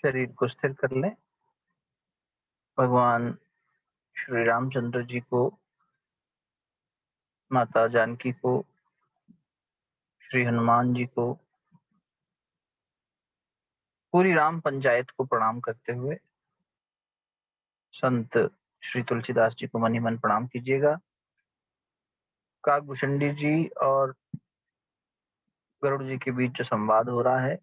शरीर को स्थिर कर लें। भगवान श्री रामचंद्र जी को, माता जानकी को, श्री हनुमान जी को, पूरी राम पंचायत को प्रणाम करते हुए संत श्री तुलसीदास जी को मनी मन प्रणाम कीजिएगा। काकभूषणी जी और गरुड़ जी के बीच जो संवाद हो रहा है,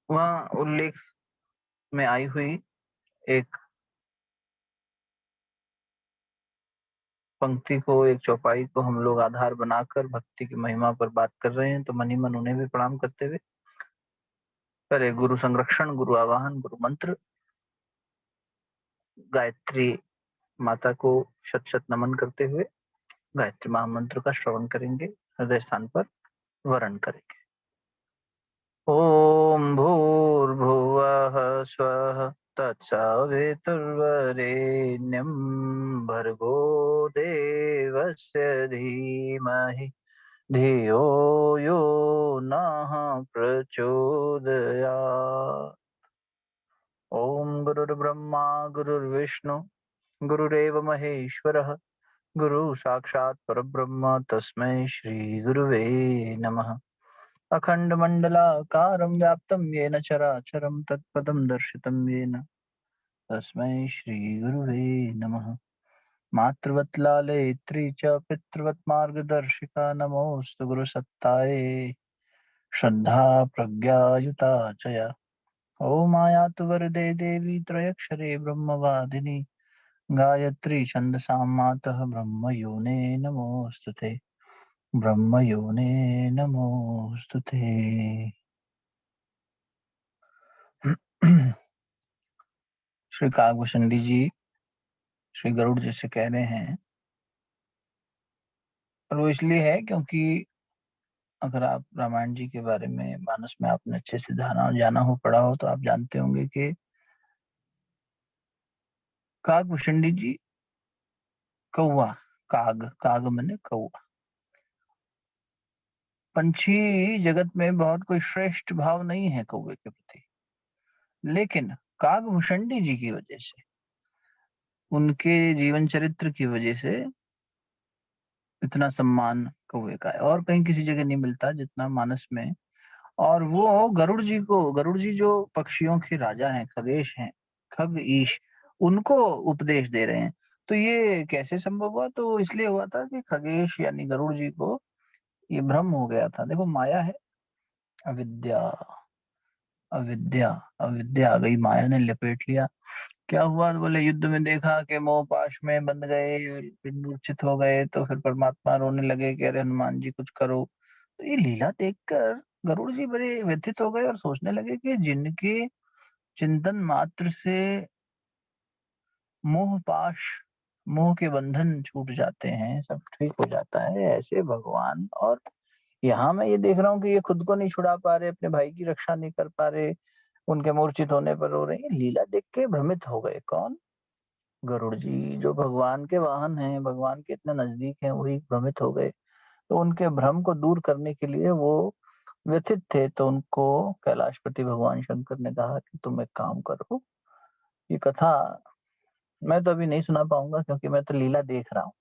वह उल्लेख में आई हुई एक पंक्ति को, एक चौपाई को हम लोग आधार बनाकर भक्ति की महिमा पर बात कर रहे हैं। तो मनी मन उन्हें भी प्रणाम करते हुए पहले गुरु संरक्षण, गुरु आवाहन, गुरु मंत्र, गायत्री माता को शत शत नमन करते हुए गायत्री महामंत्र का श्रवण करेंगे, हृदय स्थान पर वरण करेंगे। ओम भूर्भुवः स्वः तत्सवितुर्वरेण्यं भर्गो देवस्य धीमहि धियो यो नः प्रचोदयात्। ओम गुरुर्ब्रह्मा गुरुर्विष्णु गुरुरेव महेश्वरः गुरु साक्षात् परब्रह्म तस्मै श्री गुरुवे नमः। अखण्डमण्डलाकारं व्याप्तं येन चराचरं तत्पदं दर्शितं येन तस्मै श्री गुरुवे नमः। मातृवत् लालयित्री च पितृवत् मार्गदर्शिका नमोऽस्तु गुरुसत्तायै श्रद्धा प्रज्ञायुता च या। ॐ आयातु वरदे देवी त्रयक्षरे ब्रह्मवादिनी गायत्री छन्दसां मातः ब्रह्मयोने नमोऽस्तुते ब्रह्मयोने नमोऽस्तुते। श्री काकभूषणी जी श्री गरुड़ जी से कह रहे हैं, और वो इसलिए है क्योंकि अगर आप रामायण जी के बारे में, मानस में आपने अच्छे से जाना हो, पढ़ा हो, तो आप जानते होंगे कि काकभूषणी जी कौवा, काग माने कौवा, पंछी जगत में बहुत कोई श्रेष्ठ भाव नहीं है कौवे के प्रति, लेकिन काकभूषणी जी की वजह से, उनके जीवन चरित्र की वजह से इतना सम्मान कौवे का है, और कहीं किसी जगह नहीं मिलता जितना मानस में। और वो गरुड़ जी जो पक्षियों के राजा हैं, खगेश हैं, खग ईश, उनको उपदेश दे रहे हैं। तो ये कैसे संभव हुआ? तो इसलिए हुआ था कि खगेश यानी गरुड़ जी को ये भ्रम हो गया था। देखो, माया है, अविद्या, अविद्या अविद्या आ गई, माया ने लपेट लिया। क्या हुआ? तो बोले युद्ध में देखा कि मोह पाश में बंध गए और फिर मूर्छित हो गए, तो फिर परमात्मा रोने लगे कि अरे हनुमान जी कुछ करो। तो ये लीला देखकर गरुड़ जी बड़े व्यथित हो गए और सोचने लगे कि जिनके चिंतन मात्र से मोह पाश, मोह के बंधन छूट जाते हैं, सब ठीक हो जाता है, ऐसे भगवान। और यहाँ मैं ये देख रहा हूँ कि ये खुद को नहीं छुड़ा पा रहे, अपने भाई की रक्षा नहीं कर पा रहे, उनके मूर्छित होने पर रो रहे हैं। लीला देख के भ्रमित हो गए। कौन? गरुड़ जी, जो भगवान के वाहन हैं, भगवान के इतने नजदीक हैं, वही भ्रमित हो गए। तो उनके भ्रम को दूर करने के लिए वो व्यथित थे, तो उनको कैलाशपति भगवान शंकर ने कहा कि तुम एक काम करो, ये कथा मैं तो अभी नहीं सुना पाऊंगा क्योंकि मैं तो लीला देख रहा हूँ।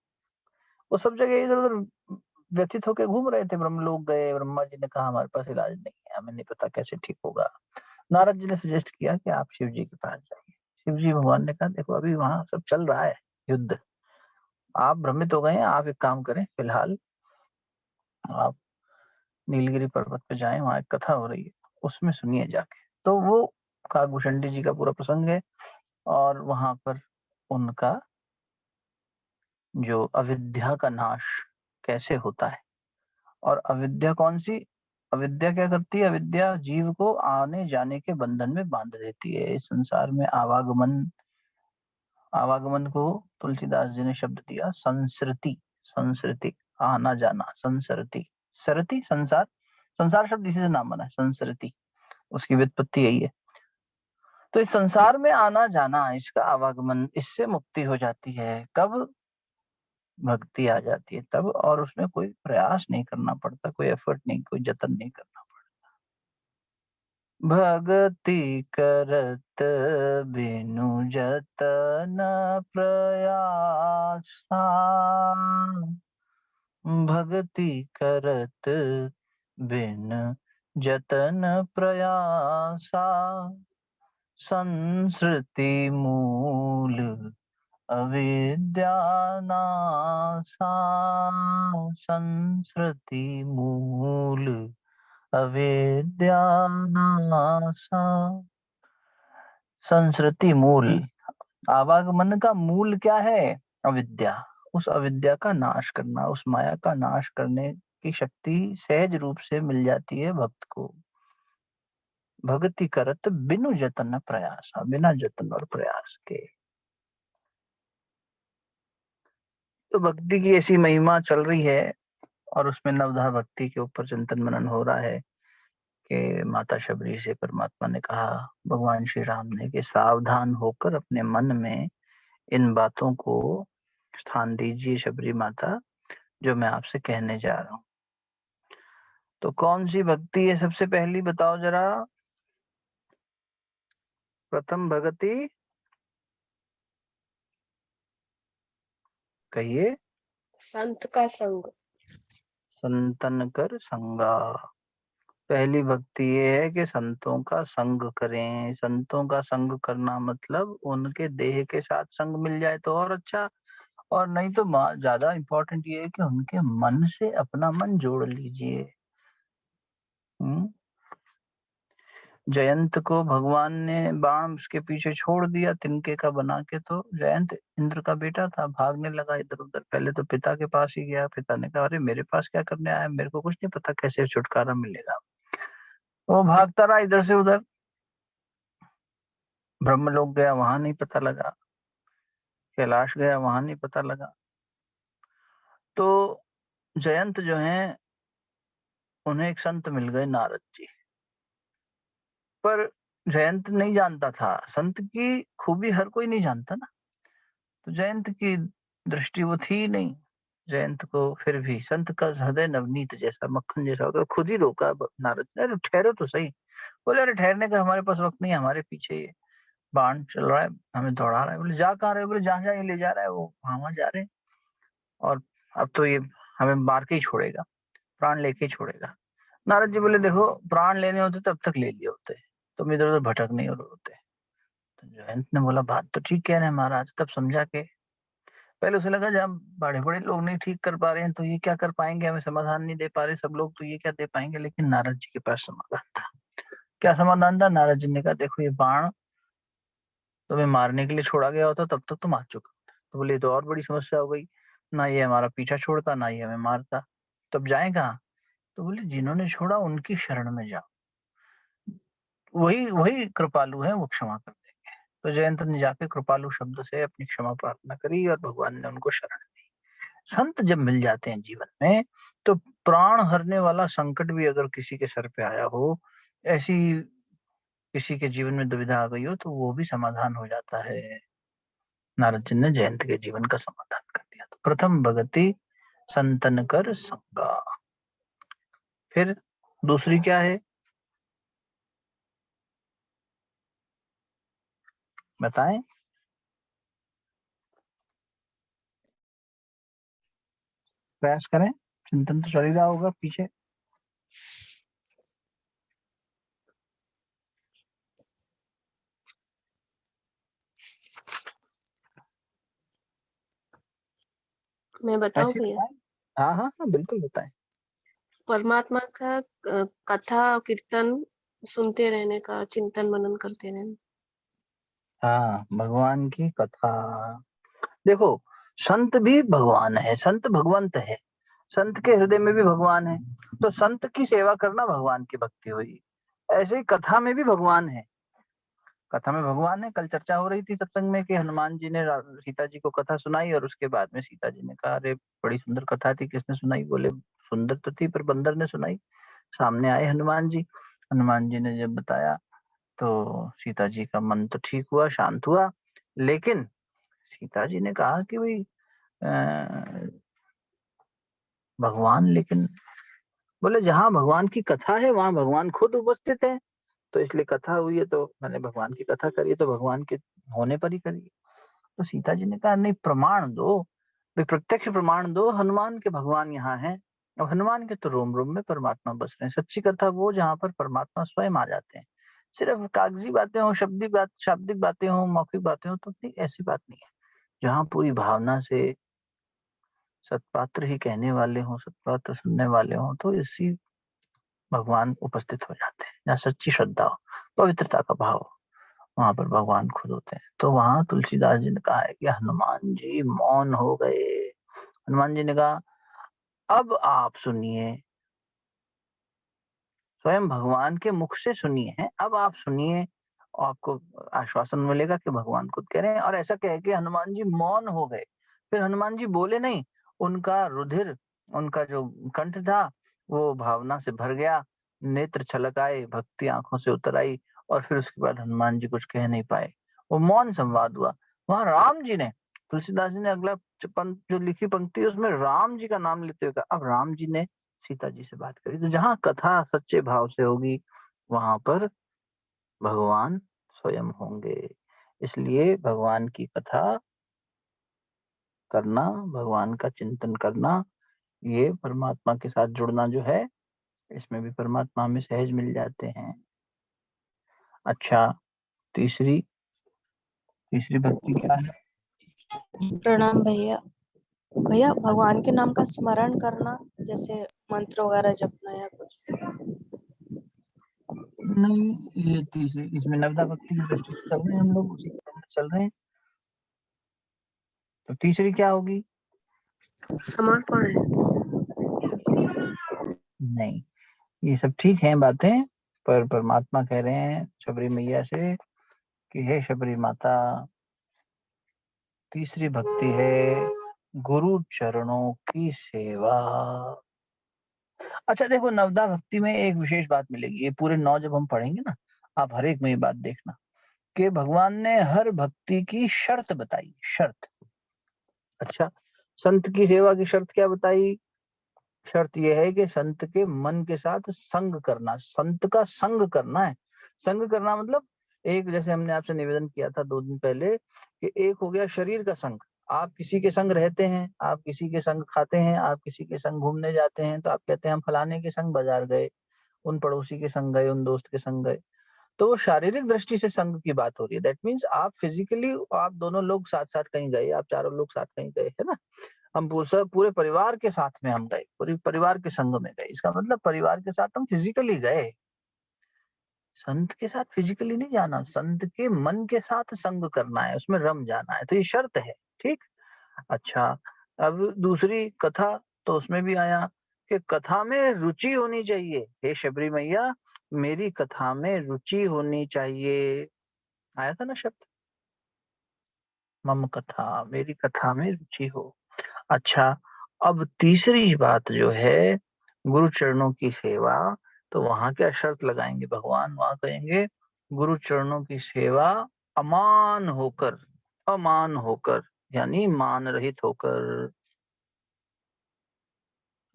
वो सब जगह इधर उधर व्यथित होकर घूम रहे थे, ब्रह्मलोक गए, ब्रह्मा जी ने कहा हमारे पास इलाज नहीं है, हमें नहीं पता कैसे ठीक होगा। नारद जी ने सजेस्ट किया कि आप शिव जी के पास जाइए। शिव जी भगवान ने कहा देखो अभी वहां सब चल रहा है युद्ध, आप भ्रमित हो गए हैं, आप एक काम करें, फिलहाल आप नीलगिरी पर्वत पे जाएं, वहां एक कथा हो रही है, उसमें सुनिए जाके। तो वो काकभूषणी जी का पूरा प्रसंग है, और वहां पर उनका जो अविद्या का नाश कैसे होता है। और अविद्या कौन सी? अविद्या क्या करती है? अविद्या जीव को आने जाने के बंधन में बांध देती है। इस संसार में आवागमन, आवागमन को तुलसीदास जी ने शब्द दिया संसृति। संसृति, आना जाना, संसरति, सरति संसार, संसार शब्द इसी से नाम बना है, संसरति, उसकी व्युत्पत्ति यही है। तो इस संसार में आना जाना, इसका आवागमन, इससे मुक्ति हो जाती है कब? भक्ति आ जाती है तब, और उसमें कोई प्रयास नहीं करना पड़ता, कोई एफर्ट नहीं, कोई जतन नहीं करना। भगति करत बिनु जतन प्रयासा, भगति करत बिन जतन प्रयासा, संसृति मूल अविद्या नासा, संसृति मूल अविद्या नासा। संसृति मूल, आवागमन का मूल क्या है? अविद्या। उस अविद्या का नाश करना, उस माया का नाश करने की शक्ति सहज रूप से मिल जाती है भक्त को। भक्ति करत बिनु जतन प्रयास, बिना जतन और प्रयास के। तो भक्ति की ऐसी महिमा चल रही है और उसमें नवधा भक्ति के ऊपर चिंतन मनन हो रहा है कि माता शबरी से परमात्मा ने कहा, भगवान श्री राम ने, कि सावधान होकर अपने मन में इन बातों को स्थान दीजिए शबरी माता, जो मैं आपसे कहने जा रहा हूं। तो कौन सी भक्ति है सबसे पहली, बताओ जरा। प्रथम भगति, कहिए। संत का संग। संतन कर संगा। पहली भक्ति ये है कि संतों का संग करें। संतों का संग करना मतलब उनके देह के साथ संग मिल जाए तो और अच्छा, और नहीं तो ज्यादा इंपॉर्टेंट ये है कि उनके मन से अपना मन जोड़ लीजिए। जयंत को भगवान ने बाण उसके पीछे छोड़ दिया तिनके का बना के, तो जयंत इंद्र का बेटा था, भागने लगा इधर उधर। पहले तो पिता के पास ही गया, पिता ने कहा, अरे मेरे पास क्या करने आया, मेरे को कुछ नहीं पता कैसे छुटकारा मिलेगा। वो भागता रहा इधर से उधर, ब्रह्मलोक गया, वहां नहीं पता लगा, कैलाश गया, वहां नहीं पता लगा। तो जयंत जो है, उन्हें एक संत मिल गए, नारद जी। पर जयंत नहीं जानता था, संत की खूबी हर कोई नहीं जानता ना, तो जयंत की दृष्टि वो थी नहीं। जयंत को फिर भी संत का हृदय नवनीत जैसा, मक्खन जैसा होता, खुद ही रोका नारद ने, अरे ठहरो तो सही। बोले, अरे ठहरने का हमारे पास वक्त नहीं है, हमारे पीछे ये बाण चल रहा है, हमें दौड़ा रहा है। बोले, जा कहाँ रहे हो? बोले, जहां जहां ये ले जा रहा है वो वहां जा रहे हैं, और अब तो ये हमें मार के ही छोड़ेगा, प्राण लेके ही छोड़ेगा। नारद जी बोले, देखो, प्राण लेने होते तब तक ले लिए होते, तुम इधर उधर भटक नहीं हो रहे होते। तो जयंत ने बोला, बात तो ठीक कह रहे हैं महाराज। तब समझा के, पहले उसे लगा जब बड़े बड़े लोग नहीं ठीक कर पा रहे हैं तो ये क्या कर पाएंगे, हमें समाधान नहीं दे पा रहे सब लोग, तो ये क्या दे पाएंगे। लेकिन नारद जी के पास समाधान था। क्या समाधान था? नारद जी ने कहा, देखो, ये बाण तुम्हें मारने के लिए छोड़ा गया होता तब तक तुम आ चुके होते। तो बोले, तो और बड़ी समस्या हो गई, ना ये हमारा पीछा छोड़ता, ना ये हमें मारता, तब जाए कहाँ? तो बोले, जिन्होंने छोड़ा उनकी शरण में जाओ, वही वही कृपालु है, वो क्षमा कर देंगे। तो जयंत ने जाके कृपालु शब्द से अपनी क्षमा प्रार्थना करी और भगवान ने उनको शरण दी। संत जब मिल जाते हैं जीवन में, तो प्राण हरने वाला संकट भी अगर किसी के सर पे आया हो, ऐसी किसी के जीवन में दुविधा आ गई हो, तो वो भी समाधान हो जाता है। नारद जी ने जयंत के जीवन का समाधान कर दिया। तो प्रथम भगति संतन कर संगा। फिर दूसरी क्या है, बताएं। प्रयास करें, चिंतन तो चल ही रहा होगा पीछे। मैं बताऊं ऐसे भैया? बताएं। हाँ हाँ हाँ, बिल्कुल बताएं। परमात्मा का कथा कीर्तन सुनते रहने का, चिंतन मनन करते रहने। हाँ, भगवान की कथा। देखो, संत भी भगवान है, संत भगवंत है, संत के हृदय में भी भगवान है। तो संत की सेवा करना भगवान की भक्ति हुई। ऐसे ही कथा में भी भगवान है, कथा में भगवान है। कल चर्चा हो रही थी सत्संग में कि हनुमान जी ने सीता जी को कथा सुनाई, और उसके बाद में सीता जी ने कहा, अरे बड़ी सुंदर कथा थी, किसने सुनाई? बोले, सुंदर तो थी पर बंदर ने सुनाई। सामने आए हनुमान जी, हनुमान जी ने जब बताया तो सीता जी का मन तो ठीक हुआ, शांत हुआ। लेकिन सीता जी ने कहा कि भाई, भगवान, लेकिन बोले, जहां भगवान की कथा है वहां भगवान खुद उपस्थित है। तो इसलिए कथा हुई है तो मैंने भगवान की कथा करी, तो भगवान के होने पर ही करी। तो सीता जी ने कहा नहीं, प्रमाण दो, भाई प्रत्यक्ष प्रमाण दो, हनुमान के भगवान यहाँ हैं। अब हनुमान के तो रोम रोम में परमात्मा बस रहे हैं। सच्ची कथा वो जहाँ पर परमात्मा स्वयं आ जाते हैं। सिर्फ कागजी बातें हो, शाब्दिक बातें हो, मौखिक बातें हो, तो नहीं, ऐसी बात नहीं है। जहाँ पूरी भावना से सत्पात्र ही कहने वाले हों, सत्पात्र सुनने वाले हों, तो इसी भगवान उपस्थित हो जाते हैं। जहाँ सच्ची श्रद्धा हो, पवित्रता का भाव हो, वहां पर भगवान खुद होते हैं। तो वहां तुलसीदास जी ने कहा है कि हनुमान जी मौन हो गए। हनुमान जी ने कहा अब आप सुनिए, स्वयं भगवान के मुख से सुनिए हैं, अब आप सुनिए, आपको आश्वासन मिलेगा कि भगवान खुद कह रहे हैं। और ऐसा कह के हनुमान जी मौन हो गए। फिर हनुमान जी बोले नहीं, उनका रुधिर, उनका जो कंठ था वो भावना से भर गया, नेत्र छलक आए, भक्ति आंखों से उतर आई, और फिर उसके बाद हनुमान जी कुछ कह नहीं पाए, वो मौन संवाद हुआ। वहां राम जी ने, तुलसीदास जी ने अगला जो लिखी पंक्ति है उसमें राम जी का नाम लेते हुए कहा, अब राम जी ने सीता जी से बात करी। तो जहां कथा सच्चे भाव से होगी वहां पर भगवान स्वयं होंगे। इसलिए भगवान की कथा करना, भगवान का चिंतन करना, ये परमात्मा के साथ जुड़ना जो है, इसमें भी परमात्मा हमें सहज मिल जाते हैं। अच्छा, तीसरी तीसरी भक्ति क्या है? प्रणाम भैया। भैया भगवान के नाम का स्मरण करना, जैसे मंत्र वगैरह जपना या कुछ। नहीं, ये तीसरी, इसमें नवदा भक्ति की दृष्टि से चल रहे हैं हम लोग, उसी क्रम में चल रहे हैं। तो तीसरी क्या होगी? समर्पण है। नहीं, ये सब ठीक है बातें, पर परमात्मा कह रहे हैं शबरी मैया से कि हे शबरी माता, तीसरी भक्ति है गुरु चरणों की सेवा। अच्छा देखो, नवदा भक्ति में एक विशेष बात मिलेगी, ये पूरे 9 जब हम पढ़ेंगे ना, आप हर एक में ये बात देखना कि भगवान ने हर भक्ति की शर्त बताई, शर्त। अच्छा, संत की सेवा की शर्त क्या बताई? शर्त यह है कि संत के मन के साथ संग करना, संत का संग करना है। संग करना मतलब, एक जैसे हमने आपसे निवेदन किया था 2 दिन पहले कि एक हो गया शरीर का संग, आप किसी के संग रहते हैं, आप किसी के संग खाते हैं, आप किसी के संग घूमने जाते हैं, तो आप कहते हैं हम फलाने के संग बाजार गए, उन पड़ोसी के संग गए, उन दोस्त के संग गए। तो वो शारीरिक दृष्टि से संग की बात हो रही है। दैट मीन्स आप फिजिकली, आप दोनों लोग साथ साथ कहीं गए, आप चारों लोग साथ कहीं गए, है ना। हम पूरे परिवार के साथ में हम गए, पूरे परिवार के संग में गए, इसका मतलब परिवार के साथ हम फिजिकली गए। संत के साथ फिजिकली नहीं जाना, संत के मन के साथ संग करना है, उसमें रम जाना है, तो ये शर्त है। ठीक। अच्छा, अब दूसरी कथा, तो उसमें भी आया कि कथा में रुचि होनी चाहिए। हे शबरी मैया, मेरी कथा में रुचि होनी चाहिए, आया था ना शब्द, मम कथा, मेरी कथा में रुचि हो। अच्छा, अब तीसरी बात जो है गुरु चरणों की सेवा, तो वहां क्या शर्त लगाएंगे भगवान? वहां कहेंगे गुरु चरणों की सेवा अमान होकर, अमान होकर यानी मान रहित होकर,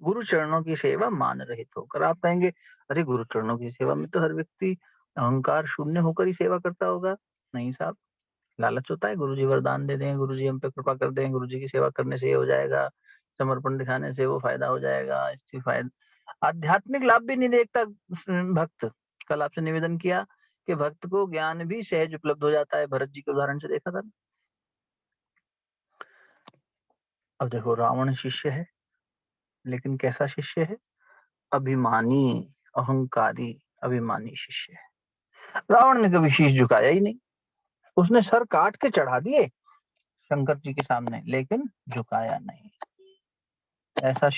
गुरु चरणों की सेवा मान रहित होकर। आप कहेंगे अरे गुरु चरणों की सेवा में तो हर व्यक्ति अहंकार शून्य होकर ही सेवा करता होगा। नहीं साहब, लालच होता है, गुरुजी वरदान दे दें, गुरुजी हम पे कृपा कर दें, गुरुजी की सेवा करने से ये हो जाएगा, समर्पण दिखाने से वो फायदा हो जाएगा, इससे फायदा, आध्यात्मिक लाभ भी नहीं देखता भक्त। कल आपसे निवेदन किया कि भक्त को ज्ञान भी सहज उपलब्ध हो जाता है, भरत जी के उदाहरण से देखा था। अब देखो, रावण शिष्य है, लेकिन कैसा शिष्य है? अभिमानी, अहंकारी, अभिमानी शिष्य है। रावण ने कभी शीश झुकाया ही नहीं, उसने सर काट के चढ़ा दिए शंकर जी के सामने, लेकिन झुकाया नहीं। ऐसा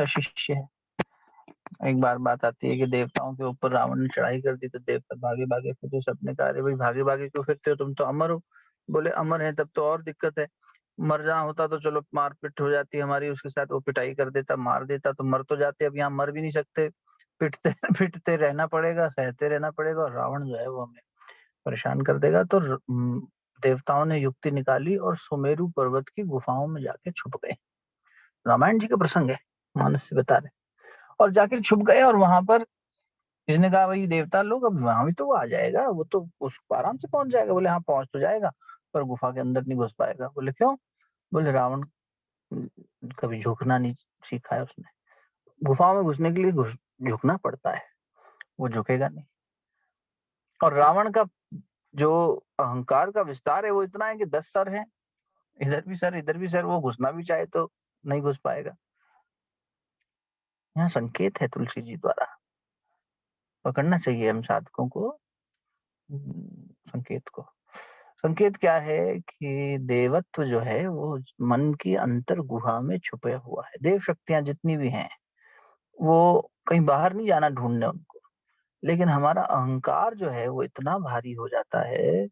शिष्य है। एक बार बात आती है कि देवताओं के ऊपर रावण ने चढ़ाई कर दी, तो देवता भागे भागे फिरते, सबने कहा अरे भाई भागे भागे क्यों फिरते हो, तुम तो अमर हो। बोले अमर है तब तो और दिक्कत है, मर जहाँ होता तो चलो मारपीट हो जाती हमारी, उसके साथ वो पिटाई कर देता, मार देता तो मर तो जाते, अब यहाँ मर भी नहीं सकते, पिटते पिटते रहना पड़ेगा, सहते रहना पड़ेगा, और रावण जो है वो हमें परेशान कर देगा। तो देवताओं ने युक्ति निकाली और सुमेरु पर्वत की गुफाओं में जाके छुप गए। रामायण जी का प्रसंग है, मानस से बता रहे, और जाके छुप गए, और वहां पर इसने कहा भाई देवता लोग, अब वहां भी तो वो आ जाएगा, वो तो उस आराम से पहुंच जाएगा। बोले हाँ पहुंच तो जाएगा, पर गुफा के अंदर नहीं घुस पाएगा। बोले क्यों? बोले रावण कभी झुकना नहीं सीखा है उसने, गुफाओं में घुसने के लिए झुकना पड़ता है, वो झुकेगा नहीं। और रावण का जो अहंकार का विस्तार है वो इतना है कि 10 सर हैं, इधर भी सर इधर भी सर, वो घुसना भी चाहे तो नहीं घुस पाएगा। यहाँ संकेत है तुलसी जी द्वारा, पकड़ना चाहिए हम साधकों को संकेत को। संकेत क्या है कि देवत्व जो है वो मन की अंतर गुहा में छुपे हुआ है। देव शक्तियां जितनी भी हैं वो कहीं बाहर नहीं जाना ढूंढने उनको, लेकिन हमारा अहंकार जो है वो इतना भारी हो जाता है,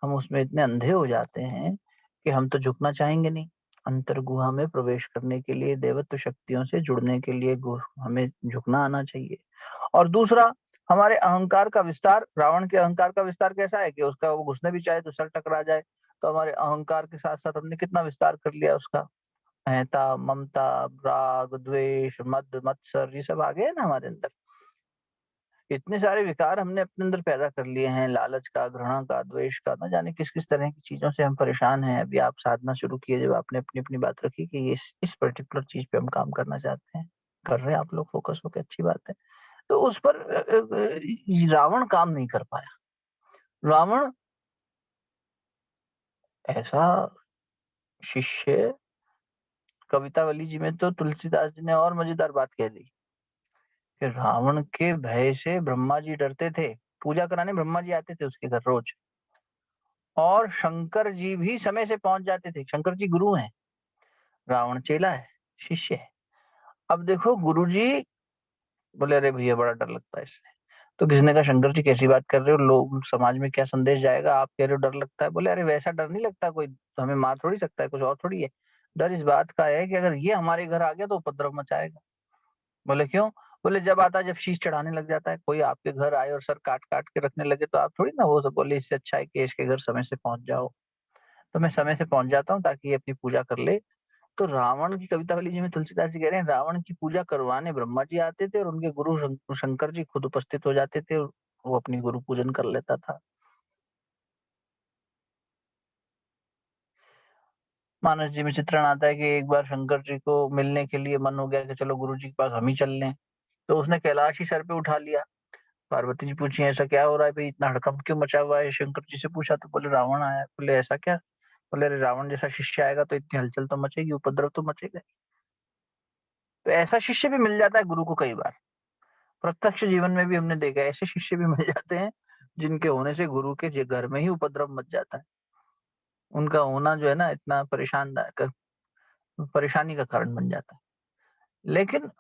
हम उसमें इतने अंधे हो जाते हैं कि हम तो झुकना चाहेंगे नहीं। अंतर गुहा में प्रवेश करने के लिए, देवत्व शक्तियों से जुड़ने के लिए हमें झुकना आना चाहिए। और दूसरा, हमारे अहंकार का विस्तार, रावण के अहंकार का विस्तार कैसा है कि उसका वो घुसने भी चाहे तो सर टकरा जाए। तो हमारे अहंकार के साथ साथ हमने कितना विस्तार कर लिया उसका, अहंता, ममता, राग, द्वेष, मद, मत्सर, ये सब आ गए ना हमारे अंदर। इतने सारे विकार हमने अपने अंदर पैदा कर लिए हैं, लालच का, घृणा का, द्वेष का, न जाने किस किस तरह की चीजों से हम परेशान हैं। अभी आप साधना शुरू किए जब आपने अपनी अपनी बात रखी कि ये इस पर्टिकुलर चीज पे हम काम करना चाहते हैं, कर रहे हैं आप लोग फोकस होकर, अच्छी बात है। तो उस पर रावण काम नहीं कर पाया। रावण ऐसा शिष्य, कवितावली जी में तो तुलसीदास जी ने और मजेदार बात कह दी कि रावण के भय से ब्रह्मा जी डरते थे, पूजा कराने ब्रह्मा जी आते थे उसके घर रोज, और शंकर जी भी समय से पहुंच जाते थे। शंकर जी गुरु हैं, रावण चेला है, शिष्य है। अब देखो गुरु जी बोले अरे भैया बड़ा डर लगता है इससे। तो किसी ने कहा शंकर जी कैसी बात कर रहे हो, लोग समाज में क्या संदेश जाएगा, आप कह रहे हो डर लगता है। बोले अरे वैसा डर नहीं लगता, कोई तो हमें मार थोड़ी सकता है, कुछ और थोड़ी है। डर इस बात का है कि अगर ये हमारे घर आ गया तो उपद्रव मचाएगा। बोले क्यों? बोले जब आता है, जब शीश चढ़ाने लग जाता है, कोई आपके घर आए और सर काट काट के रखने लगे तो आप थोड़ी ना वो सब। बोले इससे अच्छा है कि इसके घर समय से पहुंच जाओ। तो मैं समय से पहुंच जाता हूँ ताकि ये अपनी पूजा कर ले। तो रावण की कवितावली जी में तुलसीदास जी कह रहे हैं रावण की पूजा करवाने ब्रह्मा जी आते थे और उनके गुरु शंकर जी खुद उपस्थित हो जाते थे और वो अपनी गुरु पूजन कर लेता था। मानस जी में चित्रण आता है कि एक बार शंकर जी को मिलने के लिए मन हो गया कि चलो गुरु जी के पास हम ही चल लें, तो उसने कैलाश ही सर पे उठा लिया। पार्वती जी पूछी ऐसा क्या हो रहा है भाई, इतना हड़कंप क्यों मचा हुआ है? शंकर जी से पूछा तो बोले रावण आया। बोले ऐसा क्या? बोले अरे रावण जैसा शिष्य आएगा तो इतनी हलचल तो मचेगी, उपद्रव तो मचेगा। तो ऐसा शिष्य भी मिल जाता है गुरु को कई बार। प्रत्यक्ष जीवन में भी हमने देखा है, ऐसे शिष्य भी मिल जाते हैं जिनके होने से गुरु के घर में ही उपद्रव मच जाता है। उनका होना जो है ना इतना परेशानी का कारण बन जाता है। लेकिन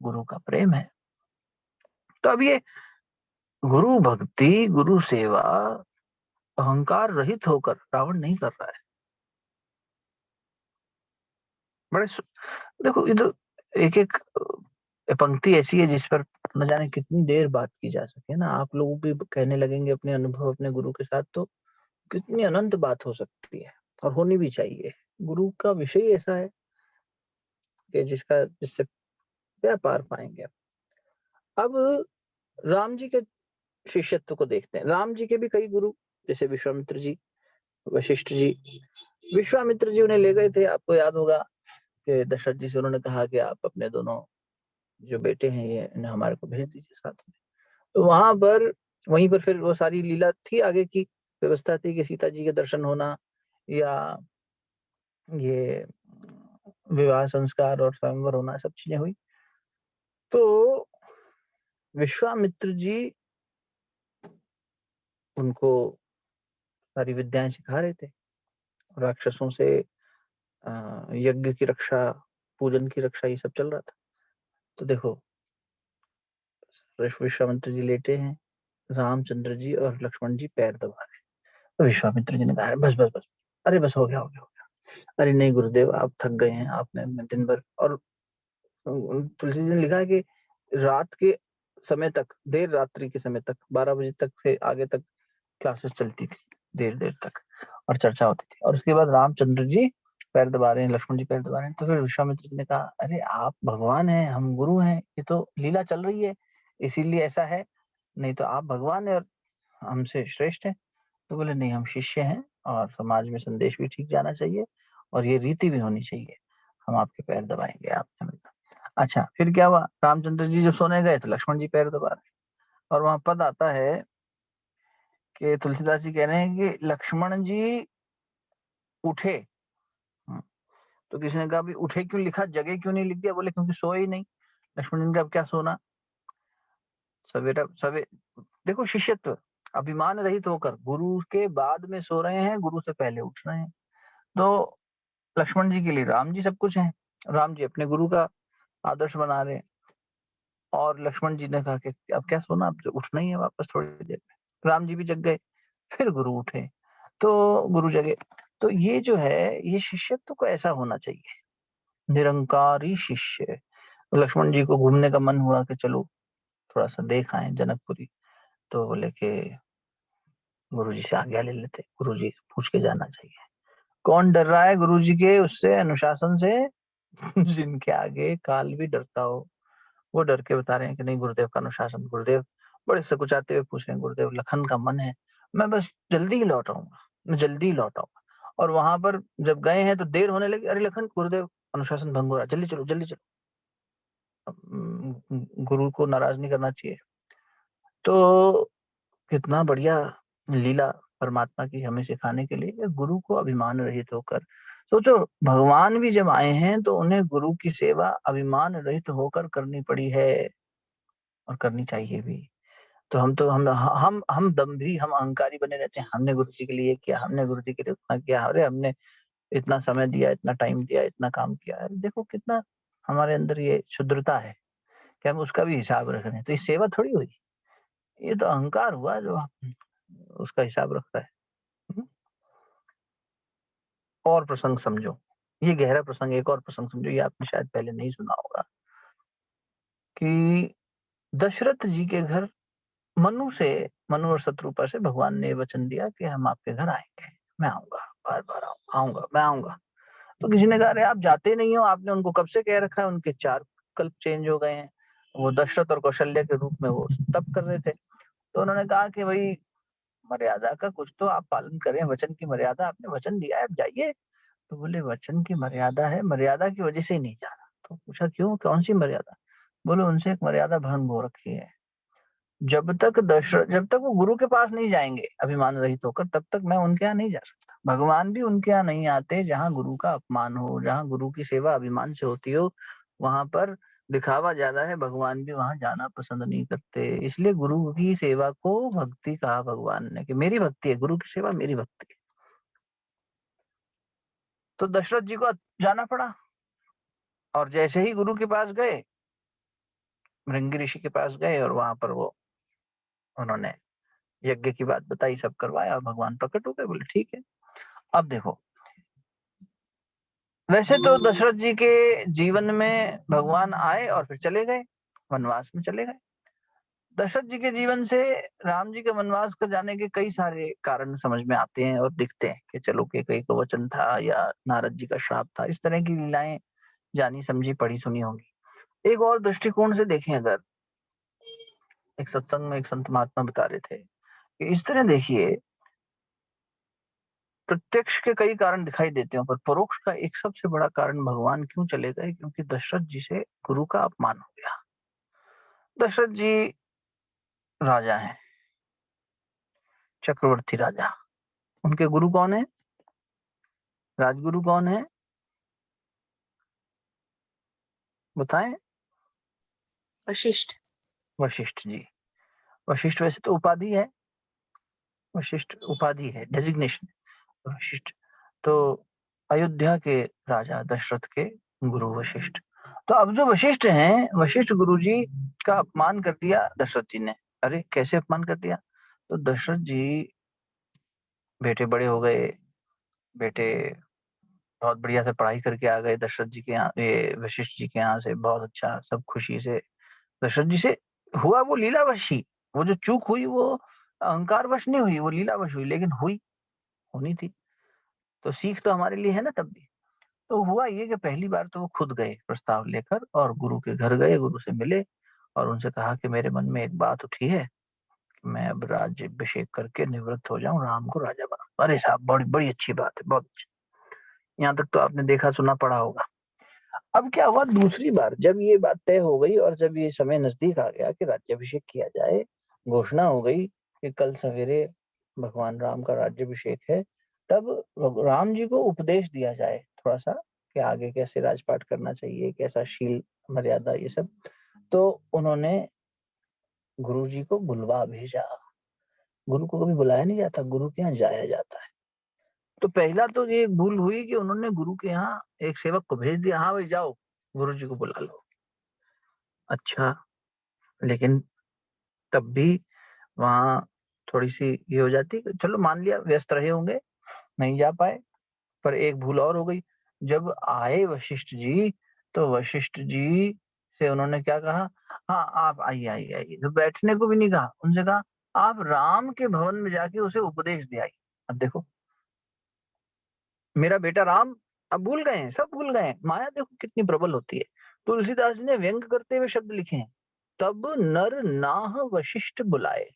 गुरु का प्रेम है। तो अब ये गुरु भक्ति, गुरु सेवा अहंकार रहित होकर रावण नहीं कर रहा है। बड़े देखो इधर एक एक पंक्ति ऐसी है जिस पर न जाने कितनी देर बात की जा सके ना। आप लोग भी कहने लगेंगे अपने अनुभव अपने गुरु के साथ, तो कितनी अनंत बात हो सकती है और होनी भी चाहिए। गुरु का विषय ऐसा है कि जिससे क्या पार पाएंगे। अब राम जी के शिष्यत्व को देखते हैं। राम जी के भी कई गुरु, जैसे विश्वामित्र जी, वशिष्ठ जी। विश्वामित्र जी उन्हें ले गए थे, आपको याद होगा कि दशरथ जी से उन्होंने कहा कि आप अपने दोनों जो बेटे हैं ये इन्हें हमारे को भेज दीजिए साथ में। तो वहीं पर फिर वो सारी लीला थी, आगे की व्यवस्था थी कि सीता जी के दर्शन होना या ये विवाह संस्कार और स्वयंवर होना, सब चीजें हुई। तो विश्वामित्र जी उनको सारी विद्याएं सिखा रहे थे, राक्षसों से यज्ञ की रक्षा, पूजन की रक्षा, ये सब चल रहा था। तो देखो विश्वामित्र जी लेटे हैं, रामचंद्र जी और लक्ष्मण जी पैर दबा रहे हैं। तो विश्वामित्र जी ने कहा बस बस बस, अरे बस हो गया हो गया हो गया। अरे नहीं गुरुदेव आप थक गए हैं, आपने दिन भर। और तुलसी जी ने लिखा है कि रात के समय तक, देर रात्रि के समय तक, 12 बजे तक से आगे तक क्लासेस चलती थी, देर देर तक, और चर्चा होती थी। और उसके बाद रामचंद्र जी पैर दबा रहे हैं, लक्ष्मण जी पैर दबा रहे हैं। तो फिर विश्वामित्र जी ने कहा अरे आप भगवान हैं, हम गुरु हैं, ये तो लीला चल रही है, इसीलिए ऐसा है, नहीं तो आप भगवान है और हमसे श्रेष्ठ हैं। तो बोले नहीं, हम शिष्य हैं और समाज में संदेश भी ठीक जाना चाहिए और ये रीति भी होनी चाहिए। हम आपके पैर दबाएँगे, आपसे मिलकर। अच्छा, फिर क्या हुआ? रामचंद्र जी जब सोने गए तो लक्ष्मण जी पैर दबा रहे और वहाँ पद आता है कि तुलसीदास जी कह रहे हैं कि लक्ष्मण जी उठे। हुँ, तो किसी ने कहा भई उठे क्यों लिखा, जगह क्यों नहीं लिख दिया? बोले क्योंकि सोए ही नहीं। लक्ष्मण जी ने कहा अब क्या सोना? सवेरा सवे देखो शिष्यत्व, अभिमान रहित होकर गुरु के बाद में सो रहे हैं, गुरु से पहले उठ रहे हैं। तो लक्ष्मण जी के लिए राम जी सब कुछ हैं। राम जी अपने गुरु का आदर्श बना रहे हैं और लक्ष्मण जी ने कहा कि अब क्या सोना, अब तो उठना ही है वापस थोड़ी देर में। राम जी भी जग गए, फिर गुरु उठे, तो गुरु जगे। तो ये जो है, ये शिष्यत्व को ऐसा होना चाहिए, निरंकारी शिष्य। लक्ष्मण जी को घूमने का मन हुआ कि चलो थोड़ा-सा देख आएँ जनकपुरी, तो बोले कि गुरुजी से आज्ञा ले लेते, गुरुजी पूछ के जाना चाहिए। कौन डर रहा है गुरुजी के उससे, अनुशासन से? जिनके आगे काल भी डरता हो, वो डर के बता रहे हैं कि नहीं गुरुदेव का अनुशासन। गुरुदेव बड़े सकुचाते हुए पूछ रहे हैं, गुरुदेव लखन का मन है, मैं बस जल्दी ही लौट आऊँगा, मैं जल्दी ही लौट आऊँगा। और वहाँ पर जब गए हैं तो देर होने लगी, अरे लखन, गुरुदेव अनुशासन भंग हो रहा है, जल्दी चलो, जल्दी चलो। गुरु को नाराज़ नहीं करना चाहिए। तो कितना बढ़िया लीला परमात्मा की हमें सिखाने के लिए कि गुरु को अभिमान रहित होकर, सोचो भगवान भी जब आए हैं तो उन्हें गुरु की सेवा अभिमान रहित होकर करनी पड़ी है और करनी चाहिए भी। तो हम दंभी, हम अहंकारी बने रहते हैं, हमने गुरु जी के लिए किया, हमने गुरु जी के लिए उतना किया, अरे हमने इतना समय दिया, इतना टाइम दिया, इतना काम किया। अरे देखो कितना हमारे अंदर ये क्षुद्रता है कि हम उसका भी हिसाब रख रहे हैं। तो ये सेवा थोड़ी हुई, ये तो अहंकार हुआ जो उसका हिसाब रख रहा है। हुँ। और प्रसंग समझो, ये गहरा प्रसंग, एक और प्रसंग समझो, ये आपने शायद पहले नहीं सुना होगा कि दशरथ जी के घर मनु और शत्रुपा से भगवान ने वचन दिया कि हम आपके घर आएँगे, मैं आऊँगा, बार-बार आऊँगा, मैं आऊँगा। तो किसी ने कहा अरे आप जाते नहीं हो, आपने उनको कब से कह रखा है, उनके 4 कल्प चेंज हो गए हैं। वो दशरथ और कौशल्या के रूप में वो तप कर रहे थे। तो उन्होंने कहा कि भई मर्यादा का कुछ तो आप पालन करें, वचन की मर्यादा, आपने वचन दिया है, आप जाइए। तो बोले वचन की मर्यादा है, मर्यादा की वजह से ही नहीं जाना। तो पूछा क्यों? कौन-सी मर्यादा? बोले उनसे एक मर्यादा भंग हो रखी है। जब तक वो गुरु के पास नहीं जाएँगे अभिमान रहित होकर, तब तक मैं उनके यहाँ नहीं जा सकता। भगवान भी उनके यहाँ नहीं आते जहाँ गुरु का अपमान हो, जहाँ गुरु की सेवा अभिमान से होती हो, वहाँ पर दिखावा ज़्यादा है, भगवान भी वहाँ जाना पसंद नहीं करते। इसलिए गुरु की सेवा को भक्ति कहा भगवान ने कि मेरी भक्ति है, गुरु की सेवा मेरी भक्ति है। तो दशरथ जी को जाना पड़ा और जैसे ही गुरु के पास गए, भृंगी ऋषि के पास गए और वहाँ पर वो उन्होंने यज्ञ की बात बताई, सब करवाया और भगवान प्रकट हो गए, बोले ठीक है। अब देखो, वैसे तो दशरथ जी के जीवन में भगवान आए और फिर चले गए, वनवास में चले गए। दशरथ जी के जीवन से राम जी के वनवास कर जाने के कई सारे कारण समझ में आते हैं और दिखते हैं कि चलो कैकेयी का वचन था या नारद जी का श्राप था। इस तरह की लीलाएँ जानी समझी, पढ़ी सुनी होंगी। एक और दृष्टिकोण से देखें अगर, एक सत्संग में एक संत महात्मा बता रहे थे कि इस तरह देखिए, प्रत्यक्ष के कई कारण दिखाई देते हैं पर परोक्ष का एक सबसे बड़ा कारण भगवान क्यों चले गए, क्योंकि दशरथ जी से गुरु का अपमान हो गया। दशरथ जी राजा हैं, चक्रवर्ती राजा। उनके गुरु कौन है? राजगुरु कौन है? बताएं। वशिष्ठ। वशिष्ठ जी। वशिष्ठ वैसे तो उपाधि है, वशिष्ठ उपाधि है, डेजिग्नेशन। वशिष्ठ तो अयोध्या के राजा दशरथ के गुरु वशिष्ठ। तो अब जो वशिष्ठ हैं, वशिष्ठ गुरुजी का अपमान कर दिया दशरथ जी ने। अरे कैसे अपमान कर दिया? तो दशरथ जी बेटे बड़े हो गए, बेटे बहुत बढ़िया से पढ़ाई करके आ गए दशरथ जी के यहाँ, ये वशिष्ठ जी के यहाँ से बहुत अच्छा, सब खुशी से। दशरथ जी से हुआ वो लीलावश ही, वो जो चूक हुई वो अहंकारवश नहीं हुई, वो लीलावश हुई, लेकिन हुई, होनी थी। तो सीख तो हमारे लिए है ना तब भी। तो हुआ ये कि पहली बार तो वो खुद गए प्रस्ताव लेकर और गुरु के घर गए, गुरु से मिले और उनसे कहा कि मेरे मन में एक बात उठी है कि मैं अब राज्याभिषेक करके निवृत्त हो जाऊं, राम को राजा बनाऊं। अरे साहब, बड़ी बड़ी अच्छी बात है, बहुत अच्छी। यहाँ तक तो आपने देखा सुना पढ़ा होगा। अब क्या हुआ, दूसरी बार जब ये बात तय हो गई और जब ये समय नजदीक आ गया कि राज्याभिषेक किया जाए, घोषणा हो गई कि कल सवेरे भगवान राम का राज्याभिषेक है, तब राम जी को उपदेश दिया जाए थोड़ा सा कि आगे कैसे राजपाट करना चाहिए, कैसा शील मर्यादा, ये सब। तो उन्होंने गुरु जी को बुलवा भेजा। गुरु को कभी बुलाया नहीं जाता, गुरु के यहाँ जाया जाता है। तो पहला तो ये भूल हुई कि उन्होंने गुरु के यहाँ एक सेवक को भेज दिया, हाँ भाई जाओ गुरु जी को बुला लो। अच्छा, लेकिन तब भी वहां थोड़ी सी ये हो जाती, चलो मान लिया व्यस्त रहे होंगे, नहीं जा पाए। पर एक भूल और हो गई, जब आए वशिष्ठ जी तो वशिष्ठ जी से उन्होंने क्या कहा, हाँ आप आइए आइए आइए, तो बैठने को भी नहीं कहा, उनसे कहा आप राम के भवन में जाके उसे उपदेश दे आई। अब देखो, मेरा बेटा राम, अब भूल गए हैं, सब भूल गए हैं। माया देखो कितनी प्रबल होती है। तुलसीदास जी ने व्यंग करते हुए शब्द लिखे हैं, तब नर नाह वशिष्ठ बुलाए।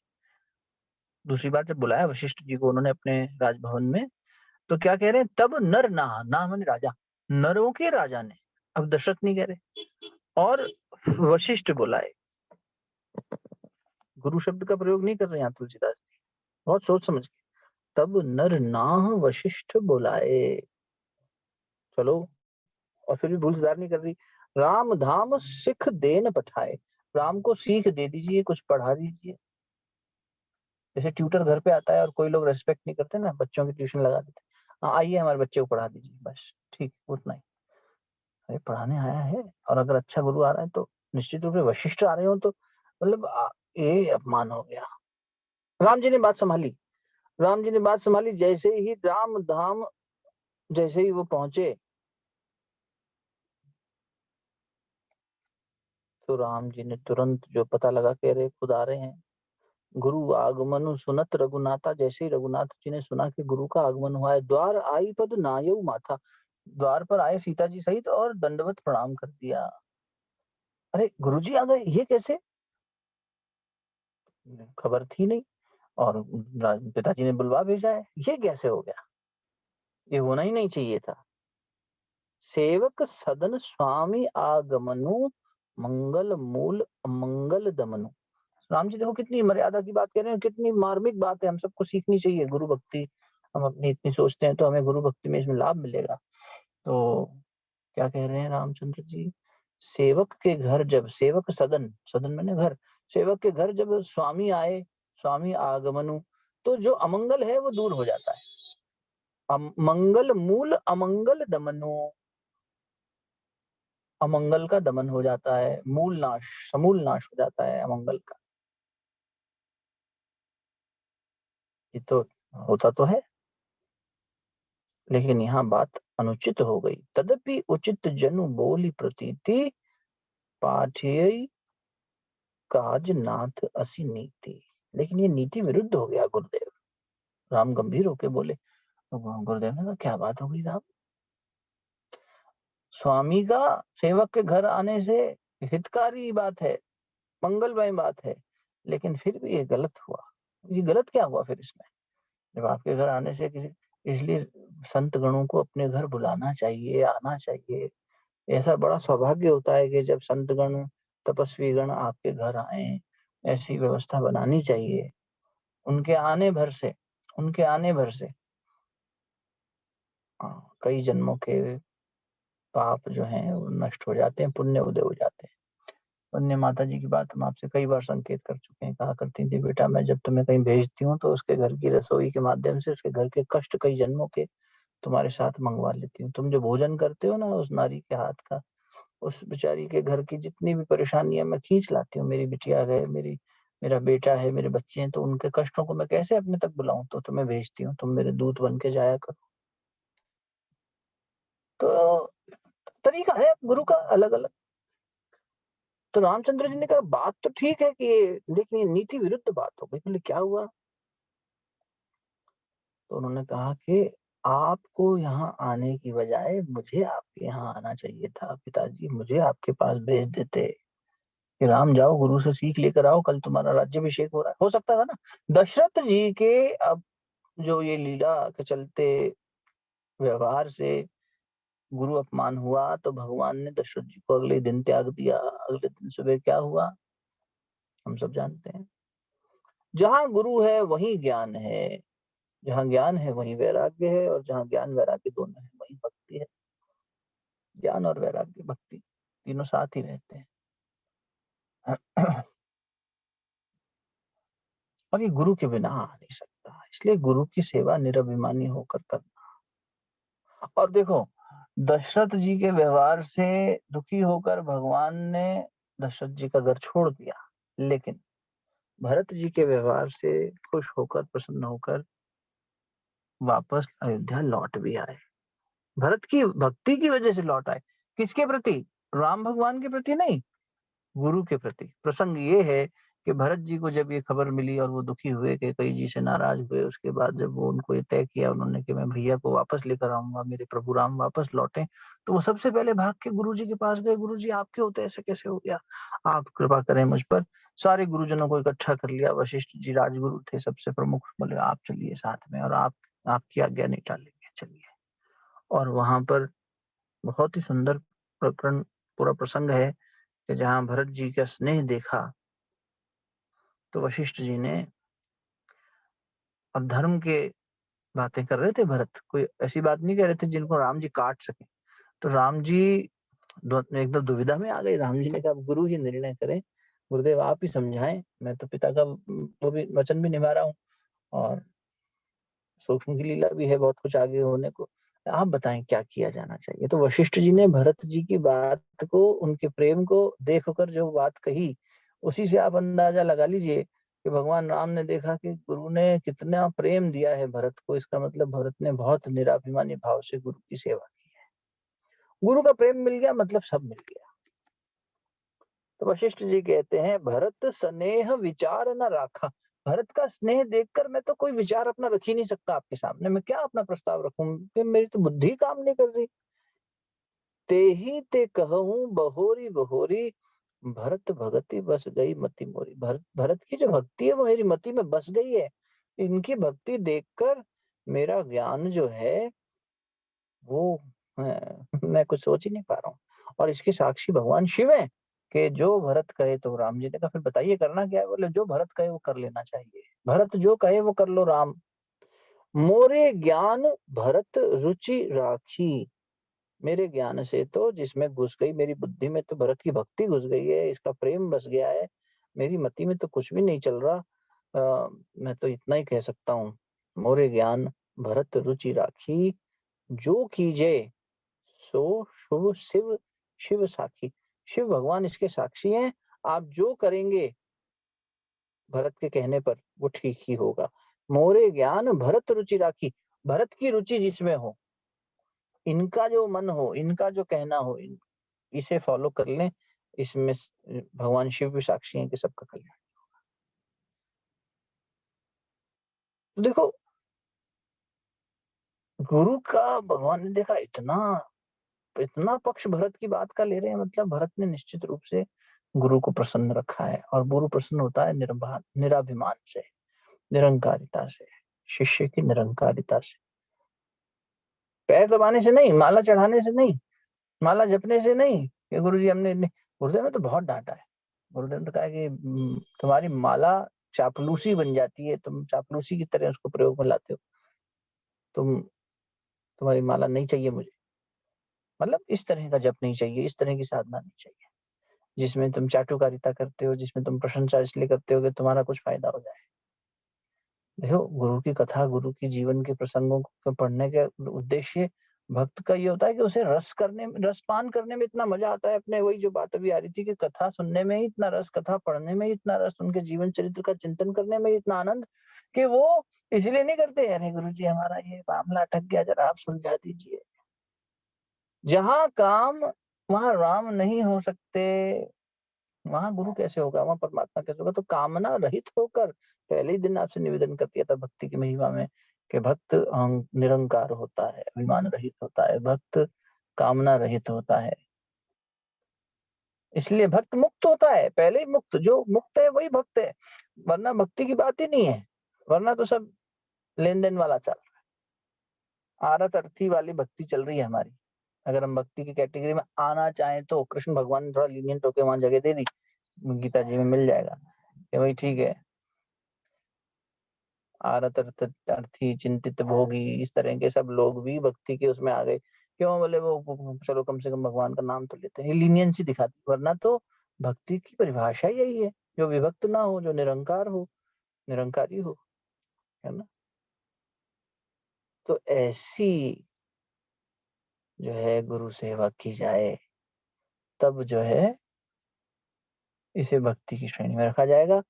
दूसरी बार जब बुलाया वशिष्ठ जी को उन्होंने अपने राजभवन में, तो क्या कह रहे हैं, तब नर नाह, नाह माने राजा, नरों के राजा ने, अब दशरथ नहीं कह रहे, और वशिष्ठ बुलाए। गुरु शब्द का प्रयोग नहीं कर रहे यहाँ तुलसीदास जी, बहुत सोच समझ के। तब नर नाह वशिष्ठ बुलाए। चलो, और फिर भी भूल सुधार नहीं कर रही। राम धाम सिख देन पठाए, राम को सीख दे दीजिए, कुछ पढ़ा दीजिए। जैसे ट्यूटर घर पे आता है और कोई लोग रेस्पेक्ट नहीं करते ना, बच्चों की ट्यूशन लगा देते, हाँ आइए हमारे बच्चे को पढ़ा दीजिए, बस ठीक, उतना ही। अरे पढ़ाने आया है, और अगर अच्छा गुरु आ रहा है तो निश्चित रूप से, वशिष्ठ आ रहे हो तो मतलब ये अपमान हो गया। राम जी ने बात संभाली, राम जी ने बात संभाली। जैसे ही राम धाम, जैसे ही वो पहुंचे, तो राम जी ने तुरंत जो पता लगा के अरे खुद आ रहे हैं, गुरु आगमनु सुनत रघुनाथा। जैसे ही रघुनाथ जी ने सुना कि गुरु का आगमन हुआ है, द्वार आई पद नायऊ माथा, द्वार पर आए सीता जी सहित और दंडवत प्रणाम कर दिया। अरे गुरु जी आ गए, ये कैसे, खबर थी नहीं, और पिताजी ने बुलवा भेजा है, ये कैसे हो गया, ये होना ही नहीं चाहिए था। सेवक सदन स्वामी आगमनु, मंगल मूल अमंगल दमनु। राम जी देखो कितनी मर्यादा की बात कह रहे हैं, कितनी मार्मिक बात है, हम सबको सीखनी चाहिए गुरु भक्ति। हम अपनी इतनी सोचते हैं तो हमें गुरु भक्ति में इसमें लाभ मिलेगा। तो क्या कह रहे हैं रामचंद्र जी, सेवक के घर जब, सेवक सदन, सदन मैंने घर, सेवक के घर जब स्वामी आए, स्वामी आगमनु, तो जो अमंगल है वो दूर हो जाता है। मंगल मूल अमंगल दमनु, अमंगल का दमन हो जाता है, मूल नाश, समूल नाश हो जाता है अमंगल का। ये तो होता तो है, लेकिन यहाँ बात अनुचित हो गई। तदपि उचित जनु बोली प्रतीति, पाठ्यई काज नाथ असी नीति। लेकिन ये नीति विरुद्ध हो गया गुरुदेव। राम गंभीर होके बोले, तो गुरुदेव ने कहा क्या बात हो गई साहब, स्वामी का सेवक के घर आने से हितकारी बात है, मंगलमय बात है, लेकिन फिर भी ये गलत हुआ। ये गलत क्या हुआ फिर इसमें, जब आपके घर आने से किसी, इसलिए संत गणों को अपने घर बुलाना चाहिए, आना चाहिए। ऐसा बड़ा सौभाग्य होता है कि जब संत गण, तपस्वी गण आपके घर आए, ऐसी व्यवस्था बनानी चाहिए। उनके आने भर से, उनके आने भर से कई जन्मों के पाप जो हैं वो नष्ट हो जाते हैं, पुण्य उदय हो जाते हैं। पुण्य माता जी की बात हम आपसे कई बार संकेत कर चुके हैं, कहा करती थी बेटा मैं जब तुम्हें कहीं भेजती हूँ तो उसके घर की रसोई के माध्यम से उसके घर के कष्ट कई जन्मों के तुम्हारे साथ मंगवा लेती हूँ। तुम जो भोजन करते हो ना उस नारी के हाथ का, उस बेचारी के घर की जितनी भी परेशानियां मैं खींच लाती हूँ। मेरी बिटिया है, मेरा बेटा है, मेरे बच्चे हैं, तो उनके कष्टों को मैं कैसे अपने तक बुलाऊं, तो तुम्हें भेजती हूँ, तुम मेरे दूत बन के जाया करो। तो तरीका है गुरु का अलग अलग। तो रामचंद्र जी ने कहा बात तो ठीक है कि लेकिन ये नीति विरुद्ध बात हो गई। बोले क्या हुआ, तो उन्होंने कहा कि आपको यहाँ आने की बजाय मुझे आपके यहाँ आना चाहिए था, पिताजी मुझे आपके पास भेज देते। कि राम जाओ गुरु से सीख लेकर आओ, कल तुम्हारा राज्याभिषेक हो रहा है। हो सकता था ना। दशरथ जी के अब जो ये लीला के चलते व्यवहार से गुरु अपमान हुआ तो भगवान ने दशरथ जी को अगले दिन त्याग दिया। अगले दिन सुबह क्या हुआ हम सब जानते हैं। जहां गुरु है वहीं ज्ञान है, जहां ज्ञान है वहीं वैराग्य है, और जहां ज्ञान वैराग्य दोनों है वहीं भक्ति है। ज्ञान और वैराग्य भक्ति तीनों साथ ही रहते हैं। और ये गुरु के बिना आ नहीं सकता, इसलिए गुरु की सेवा निरभिमानी होकर करना। और देखो दशरथ जी के व्यवहार से दुखी होकर भगवान ने दशरथ जी का घर छोड़ दिया, लेकिन भरत जी के व्यवहार से खुश होकर प्रसन्न होकर वापस अयोध्या लौट भी आए। भरत की भक्ति की वजह से लौट आए। किसके प्रति? राम भगवान के प्रति नहीं, गुरु के प्रति। प्रसंग ये है कि भरत जी को जब ये खबर मिली और वो दुखी हुए, कैकेयी जी से नाराज हुए, उसके बाद जब वो उनको ये तय किया उन्होंने कि मैं भैया को वापस लेकर आऊंगा, मेरे प्रभु राम वापस लौटे, तो वो सबसे पहले भाग के गुरु जी के पास गए। गुरु जी आपके होते ऐसे कैसे हो गया, आप कृपा करें मुझ पर। सारे गुरुजनों को इकट्ठा कर लिया। वशिष्ठ जी राजगुरु थे सबसे प्रमुख, बोले आप चलिए साथ में, और आपकी आज्ञा नहीं टालेंगे, चलिए। और वहां पर बहुत ही सुंदर प्रकरण, पूरा प्रसंग है कि जहां भरत जी का स्नेह देखा तो वशिष्ठ जी ने, अब धर्म के बातें कर रहे थे भरत, कोई ऐसी बात नहीं कह रहे थे जिनको राम जी काट सके। तो राम जी एकदम दुविधा में आ गए। राम जी ने कहा गुरु ही निर्णय करें, गुरुदेव आप ही समझाएं, मैं तो पिता का वो भी वचन भी निभा रहा हूँ, और सूक्ष्म की लीला भी है बहुत कुछ आगे होने को, आप बताएं क्या किया जाना चाहिए। तो वशिष्ठ जी ने भरत जी की बात को, उनके प्रेम को देख कर जो बात कही, उसी से आप अंदाजा लगा लीजिए कि भगवान राम ने देखा कि गुरु ने कितना प्रेम दिया है भरत को, इसका मतलब भरत ने बहुत निराभिमानी भाव से गुरु की सेवा की है। गुरु का प्रेम मिल गया मतलब सब मिल गया। तो वशिष्ठ जी कहते हैं भरत स्नेह विचार न राखा। भरत का स्नेह देखकर मैं तो कोई विचार अपना रख ही नहीं सकता आपके सामने, मैं क्या अपना प्रस्ताव रखूं कि मेरी तो बुद्धि काम नहीं कर रही। ते ही ते कहूं बहोरी बहोरी, भरत भगति बस गई मति मोरी। भरत की जो भक्ति है वो मेरी मति में बस गई है। इनकी भक्ति देखकर मेरा ज्ञान जो है वो मैं कुछ सोच ही नहीं पा रहा हूँ। और इसके साक्षी भगवान शिव है कि जो भरत कहे तो राम जी ने कहा फिर बताइए करना क्या है। बोले जो भरत कहे वो कर लेना चाहिए, भरत जो कहे वो कर लो राम। मोरे ज्ञान भरत रुचि राखी। मेरे ज्ञान से तो जिसमें घुस गई, मेरी बुद्धि में तो भरत की भक्ति घुस गई है, इसका प्रेम बस गया है, मेरी मति में तो कुछ भी नहीं चल रहा। मैं तो इतना ही कह सकता हूँ, मोरे ज्ञान भरत रुचि राखी, जो कीजे सो शुभ शिव शिव साखी। शिव भगवान इसके साक्षी हैं, आप जो करेंगे भरत के कहने पर वो ठीक ही होगा। मोरे ज्ञान भरत रुचि राखी, भरत की रुचि जिसमें हो, इनका जो मन हो, इनका जो कहना हो, इसे फॉलो कर लें, इसमें भगवान शिव भी साक्षी हैं कि सबका कल्याण। तो देखो गुरु का भगवान ने देखा इतना इतना पक्ष भरत की बात का ले रहे हैं, मतलब भरत ने निश्चित रूप से गुरु को प्रसन्न रखा है। और गुरु प्रसन्न होता है निराभिमान से, निरंकारिता से, शिष्य की निरंकारिता से। पैर दबाने से नहीं, माला चढ़ाने से नहीं, माला जपने से नहीं कि गुरु जी हमने गुरुदेव ने तो बहुत डांटा है। गुरुदेव ने तो कहा कि तुम्हारी माला चापलूसी बन जाती है, तुम चापलूसी की तरह उसको प्रयोग में लाते हो, तुम्हारी माला नहीं चाहिए मुझे। मतलब इस तरह का जप नहीं चाहिए, इस तरह की साधना नहीं चाहिए जिसमें तुम चाटुकारिता करते हो, जिसमें तुम प्रशंसा इसलिए करते हो कि तुम्हारा कुछ फायदा हो जाए। देखो गुरु की कथा, गुरु की जीवन के प्रसंगों को पढ़ने का उद्देश्य भक्त का ये होता है कि उसे रसपान करने में इतना मजा आता है। अपने वही जो बात अभी आ रही थी कि कथा सुनने में ही इतना रस, कथा पढ़ने में ही इतना रस, उनके जीवन चरित्र का चिंतन करने में इतना आनंद कि वो इसलिए नहीं करते अरे गुरु जी हमारा ये मामला अटक गया, जरा आप सुलझा दीजिए। जहां काम वहां राम नहीं हो सकते, वहां गुरु कैसे होगा, वहां परमात्मा कैसे होगा। तो कामना रहित होकर, पहले ही दिन आपसे निवेदन कर दिया था भक्ति की महिमा में कि भक्त निरंकार होता है, अभिमान रहित होता है, भक्त कामना रहित होता है। इसलिए भक्त मुक्त होता है, पहले ही मुक्त, जो मुक्त है वही भक्त है, वरना भक्ति की बात ही नहीं है, वरना तो सब लेन देन वाला चल रहा है, आरत अर्थी वाली भक्ति चल रही है हमारी। अगर हम भक्ति की कैटेगरी में आना चाहें तो कृष्ण भगवान ने थोड़ा लीनियंट होकर वहां जगह दे दी, गीता जी में मिल जाएगा कि भाई ठीक है, आरत अर्थी चिंतित भोगी इस तरह के सब लोग भी भक्ति के उसमें आ गए। क्यों बोले, वो चलो कम से कम भगवान का नाम तो लेते हैं, लीनियंसी दिखाती, वरना तो भक्ति की परिभाषा यही है, जो विभक्त ना हो, जो निरंकार हो, निरंकारी हो, है ना। तो ऐसी जो है गुरु सेवा की जाए, तब जो है इसे भक्ति की श्रेणी में रखा जाएगा।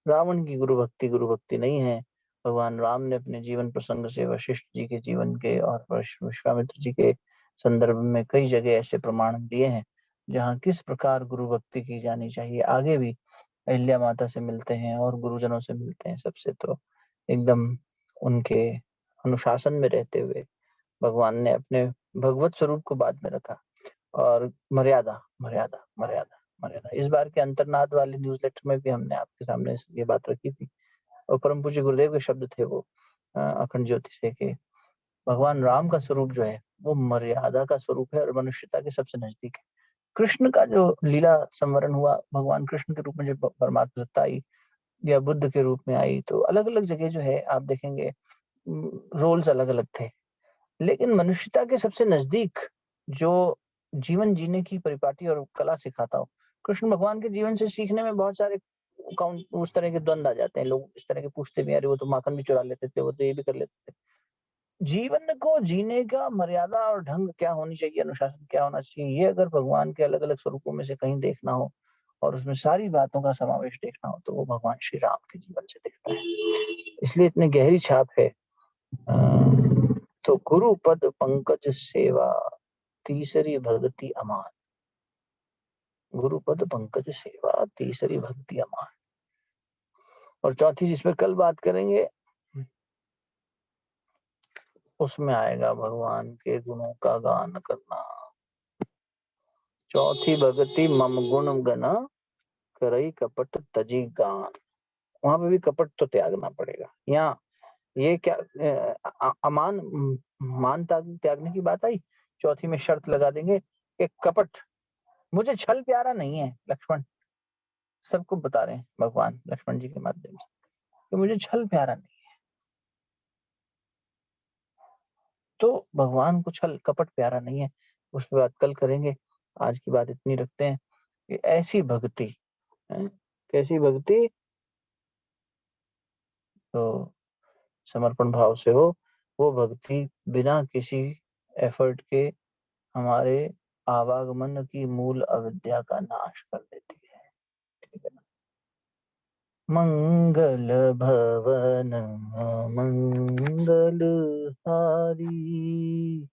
रावण की गुरु भक्ति नहीं है। भगवान राम ने अपने जीवन प्रसंग से वशिष्ठ जी के जीवन के और विश्वामित्र जी के संदर्भ में कई जगह ऐसे प्रमाण दिए हैं जहाँ किस प्रकार गुरु भक्ति की जानी चाहिए। आगे भी अहिल्या माता से मिलते हैं और गुरुजनों से मिलते हैं, सबसे तो एकदम उनके अनुशासन में रहते हुए भगवान ने अपने भगवत स्वरूप को बाद में रखा। और मर्यादा मर्यादा मर्यादा मर्यादा, इस बार के अंतर्नाद वाले न्यूज़लेटर में भी हमने आपके सामने ये बात रखी थी, और परम पूज्य गुरुदेव के शब्द थे वो अखंड ज्योति से के भगवान राम का स्वरूप जो है वो मर्यादा का स्वरूप है और मनुष्यता के सबसे नजदीक है। कृष्ण का जो लीला संवरण हुआ, भगवान कृष्ण के रूप में जब परमात्मा सत्ता आई या बुद्ध के रूप में आई, तो अलग अलग जगह जो है आप देखेंगे रोल्स अलग अलग थे, लेकिन मनुष्यता के सबसे नजदीक जो जीवन जीने की परिपाटी और कला सिखाता हो, कृष्ण भगवान के जीवन से सीखने में बहुत सारे उस तरह के द्वंद आ जाते हैं। लोग इस तरह के पूछते भी, अरे वो तो माखन भी चुरा लेते थे, वो तो ये भी कर लेते थे। जीवन को जीने का मर्यादा और ढंग क्या होनी चाहिए, अनुशासन क्या होना चाहिए, ये अगर भगवान के अलग अलग स्वरूपों में से कहीं देखना हो और उसमें सारी बातों का समावेश देखना हो, तो वो भगवान श्री राम के जीवन से दिखता है। इसलिए इतनी गहरी छाप है। तो गुरु पद पंकज सेवा, तीसरी भक्ति अमान। गुरु पद पंकज सेवा, तीसरी भक्ति अमान। और चौथी जिसमें कल बात करेंगे, उसमें आएगा भगवान के गुणों का गान करना। चौथी भक्ति मम गुण गण करई कपट तजी गान। वहां पे भी कपट तो त्यागना पड़ेगा। यहाँ ये क्या अमान मान त्यागने की बात आई, चौथी में शर्त लगा देंगे कि कपट, मुझे छल प्यारा नहीं है। लक्ष्मण सबको बता रहे हैं भगवान लक्ष्मण जी के माध्यम से कि मुझे छल प्यारा नहीं है। तो भगवान को छल कपट प्यारा नहीं है, उस पर बात कल करेंगे। आज की बात इतनी रखते हैं कि ऐसी भक्ति है, कैसी भक्ति, तो समर्पण भाव से हो वो भक्ति, बिना किसी एफर्ट के हमारे आवागमन की मूल अविद्या का नाश कर देती है। ठीक है ना। मंगल भवन मंगल हारी,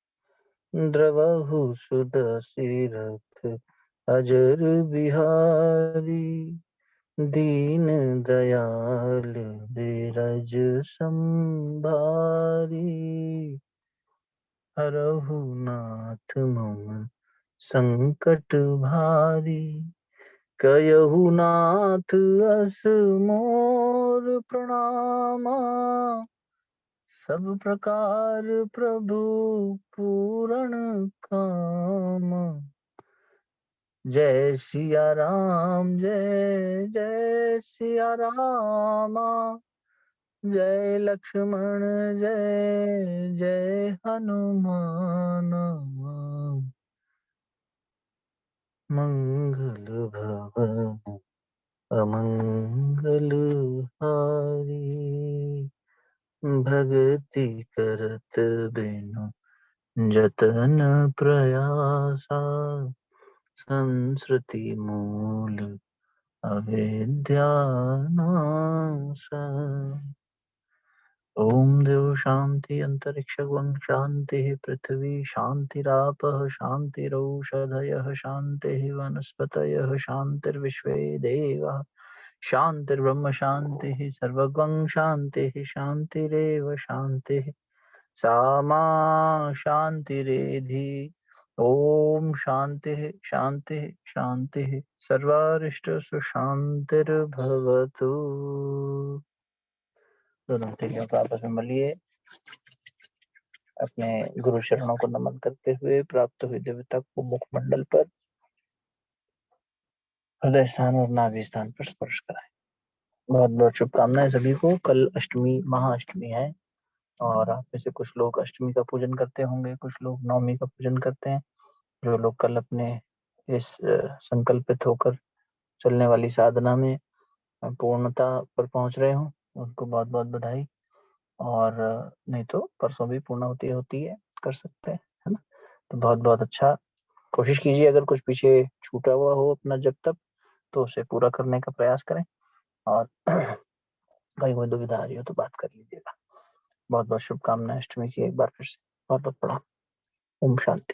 द्रवहु सुदशरथ अजर बिहारी, दीन दयाल बिरज संभारी, हरहु नाथ मम संकट भारी, कयहु नाथ अस मोर प्रणामा, सब प्रकार प्रभु पूरण काम। जय सिया राम, जय जय सिया रामा, जय लक्ष्मण जय जय हनुमान। मंगल भवन अमंगल हारी, भगति करत बिनु जतन प्रयासा, संस्कृति मूल अविद्या नाशा। ओम देव शांति अंतरिक्षं शांति पृथ्वी शांतिरापः शांतिरौषधयः शांतिः वनस्पतयः शांतिर्विश्वे देवाः शांतिर्ब्रह्म शांतिः सर्वगं शांतिः शांतिरेव शांतिः सा मा शांतिरेधि। ओम शांति शांति शांति सर्वारिष्टसु शांतिर्भवतु। दोनों हथेलियों को आपस में मलिए। अपने गुरु शरणों को नमन करते हुए प्राप्त हुई दिव्यता को मुखमंडल पर, हृदय स्थान और नाभि स्थान पर स्पर्श कराएं। बहुत बहुत शुभकामनाएं सभी को। कल अष्टमी, महाअष्टमी है और आप में से कुछ लोग अष्टमी का पूजन करते होंगे, कुछ लोग नवमी का पूजन करते हैं। जो लोग कल अपने इस संकल्पित होकर चलने वाली साधना में पूर्णता पर पहुंच रहे हो, उनको बहुत बहुत बधाई। और नहीं तो परसों भी पूर्णाहुति होती है, कर सकते हैं, है ना। तो बहुत बहुत अच्छा। कोशिश कीजिए अगर कुछ पीछे छूटा हुआ हो अपना जब तक, तो उसे पूरा करने का प्रयास करें। और कहीं कोई दुविधा आ रही हो तो बात कर लीजिएगा। बहुत बहुत शुभकामनाएं अष्टमी की एक बार फिर से। बहुत बहुत प्रणाम। ओम शांति।